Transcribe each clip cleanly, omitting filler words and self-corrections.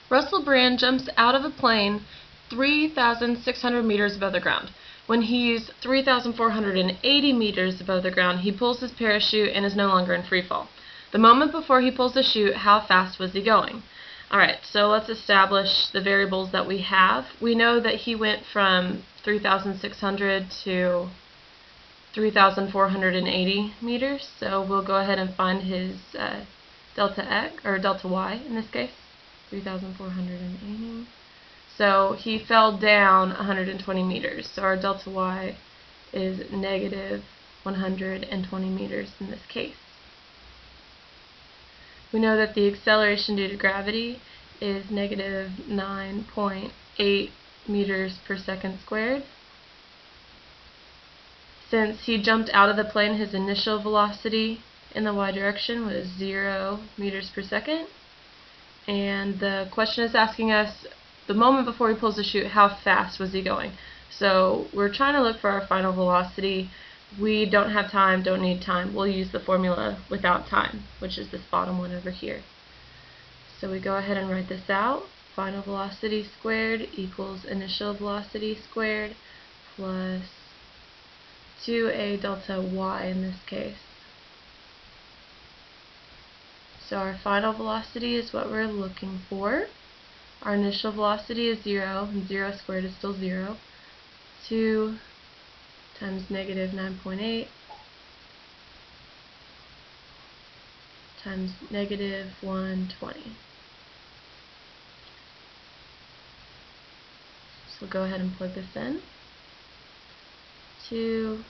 Russell Brand jumps out of a plane 3,600 meters above the ground. When he's 3,480 meters above the ground, he pulls his parachute and is no longer in free fall. The moment before he pulls the chute, how fast was he going? Alright, so let's establish the variables that we have. We know that he went from 3,600 to 3,480 meters, so we'll go ahead and find his delta x, or delta y in this case, 3,480. So he fell down 120 meters, so our delta y is negative 120 meters in this case. We know that the acceleration due to gravity is negative 9.8 meters per second squared. Since he jumped out of the plane, his initial velocity in the y direction was 0 meters per second. And the question is asking us, the moment before he pulls the chute, how fast was he going? So we're trying to look for our final velocity. We don't have time, don't need time. We'll use the formula without time, which is this bottom one over here. So we go ahead and write this out. Final velocity squared equals initial velocity squared plus 2a delta y in this case. So our final velocity is what we're looking for. Our initial velocity is 0, and 0 squared is still 0. 2 times negative 9.8 times negative 120. So we'll go ahead and plug this in. 2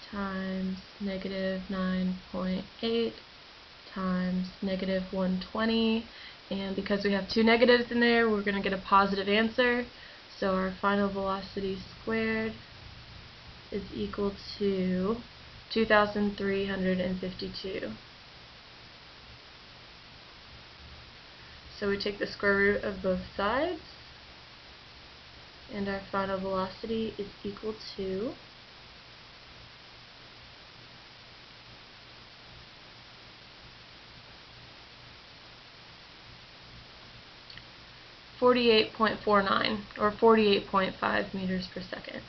times negative 9.8 times negative 120, and because we have two negatives in there, we're going to get a positive answer. So our final velocity squared is equal to 2,352. So we take the square root of both sides, and our final velocity is equal to 48.49 or 48.5 meters per second.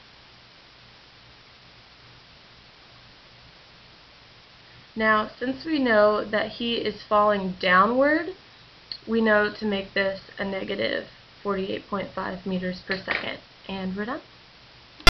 Now, since we know that he is falling downward, we know to make this a negative 48.5 meters per second. And we're done.